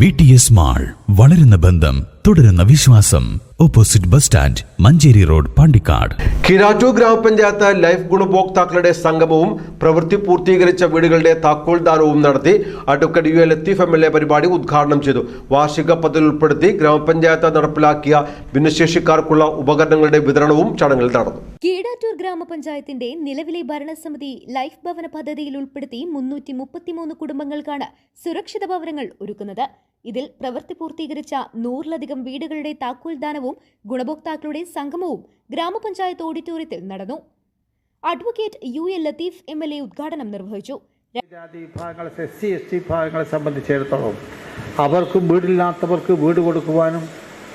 VTS mall, വളരുന്ന ബന്ധം, തുടരുന്ന വിശ്വാസം. Opposite bus stand, Manjeri road, Pandikkad. Keezhattur ഗ്രാമപഞ്ചായത്ത് ലൈഫ് ഗുണഭോക്താക്കളുടെ സംഗമവും പ്രവൃത്തി പൂർത്തീകരിച്ച വീടുകളുടെ താക്കോൽദാനവും നടത്തി. അഡ്വക്കേറ്റ് UA ലത്തീഫ് MLA പരിപാടി ഉദ്ഘാടനം ചെയ്തു. വാർഷിക പദ്ധതിയിൽ ഉൾപ്പെടുത്തി ഗ്രാമപഞ്ചായത്ത് നടപ്പിലാക്കിയ ഭിന്നശേഷിക്കാർക്കുള്ള ഉപകരണങ്ങളുടെ വിതരണവും ചടങ്ങിൽ നടന്നു. കീഴാറ്റൂർ ഗ്രാമപഞ്ചായത്തിന്റെ നിലവിലെ ഭരണസമിതി ലൈഫ് ഭവന പദ്ധതിയിൽ ഉൾപ്പെടുത്തി 333 കുടുംബങ്ങൾക്കാണ് സുരക്ഷിത ഭവനങ്ങൾ ഒരുക്കുന്നത്. ഇതിൽ പ്രവൃത്തി പൂർത്തീകരിച്ച 100-ലധികം വീടുകളുടെ താക്കോൽദാനവും ഗുണഭോക്താക്കളുടെ സംഗമവും ഗ്രാമപഞ്ചായത്ത് ഓഡിറ്റോറിയത്തിൽ നടന്നു. അഡ്വക്കേറ്റ് UA ലത്തീഫ് MLA ഉദ്ഘാടനം നിർവഹിച്ചു. ജാതി വിഭാഗങ്ങളെ, SC ST വിഭാഗങ്ങളെ സംബന്ധിച്ചിടത്തോളം അവർക്കും വീടില്ലാത്തവർക്ക് വീട് കൊടുക്കുവാനും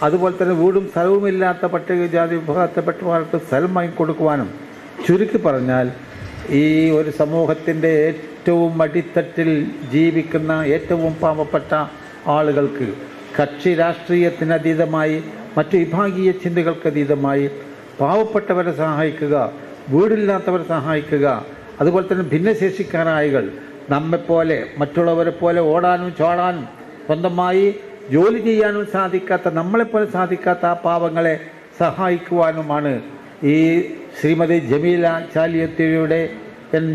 അതുപോലെ തന്നെ വീടും സ്ഥലവുമില്ലാത്ത പട്ടികജാതി വിഭാഗത്തിൽപ്പെട്ടവർക്ക് സ്ഥലം വാങ്ങിക്കൊടുക്കുവാനും, ചുരുക്കി പറഞ്ഞാൽ ഈ ഒരു സമൂഹത്തിൻ്റെ ഏറ്റവും അടിത്തട്ടിൽ ജീവിക്കുന്ന ഏറ്റവും പാവപ്പെട്ട ആളുകൾക്ക് കക്ഷി രാഷ്ട്രീയത്തിനതീതമായി മറ്റു വിഭാഗീയ ചിന്തകൾക്കതീതമായി പാവപ്പെട്ടവരെ സഹായിക്കുക, വീടില്ലാത്തവരെ സഹായിക്കുക, അതുപോലെ തന്നെ ഭിന്നശേഷിക്കാരായകൾ നമ്മെപ്പോലെ മറ്റുള്ളവരെ പോലെ ഓടാനും ചോടാനും സ്വന്തമായി ജോലി ചെയ്യാനും സാധിക്കാത്ത, നമ്മളെപ്പോലെ സാധിക്കാത്ത ആ പാവങ്ങളെ സഹായിക്കുവാനുമാണ് ഈ ശ്രീമതി ജമീല ചാലിയത്തിയുടെ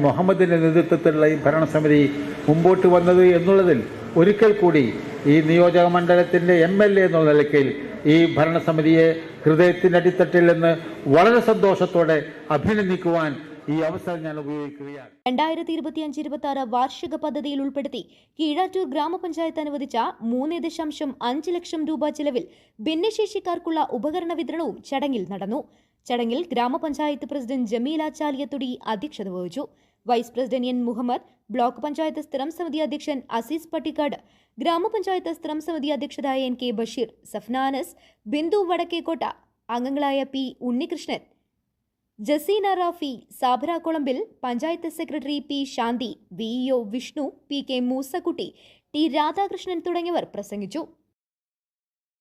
മുഹമ്മദിൻ്റെ നേതൃത്വത്തിലുള്ള ഈ ഭരണസമിതി മുമ്പോട്ട് വന്നത് എന്നുള്ളതിൽ ഒരിക്കൽ കൂടി ഈ നിയോജക മണ്ഡലത്തിൻ്റെ MLA എന്നുള്ള നിലയ്ക്ക് ഈ ഭരണസമിതിയെ ഹൃദയത്തിൻ്റെ അടിത്തട്ടിൽ നിന്ന് വളരെ സന്തോഷത്തോടെ അഭിനന്ദിക്കുവാൻ ഈ അവസരം ഞാൻ ഉപയോഗിക്കുകയാണ്. 2025-26 വാർഷിക പദ്ധതിയിൽ ഉൾപ്പെടുത്തി കീഴാറ്റൂർ ഗ്രാമപഞ്ചായത്ത് അനുവദിച്ച 3.5 ലക്ഷം രൂപ ചിലവിൽ ഭിന്നശേഷിക്കാർക്കുള്ള ഉപകരണ വിതരണവും ചടങ്ങിൽ നടന്നു. ചടങ്ങിൽ ഗ്രാമപഞ്ചായത്ത് പ്രസിഡന്റ് ജമീല ചാലിയത്തുടി അധ്യക്ഷത വഹിച്ചു. Vice president N Muhammad, block panchayat സ്ഥിരം സമിതി അധ്യക്ഷൻ അസീസ് പട്ടിക്കാട്, ഗ്രാമപഞ്ചായത്ത് സ്ഥിരം സമിതി അധ്യക്ഷരായ NK ബഷീർ, സഫ്നാനസ്, ബിന്ദു വടക്കേക്കോട്ട, അംഗങ്ങളായ P Unnikrishnan, Jaseena Rafi, Sabara Kolambil, panchayat secretary P Shanthi, VEO Vishnu, PK Moosakutty, T Radhakrishnan തുടങ്ങിയവർ പ്രസംഗിച്ചു.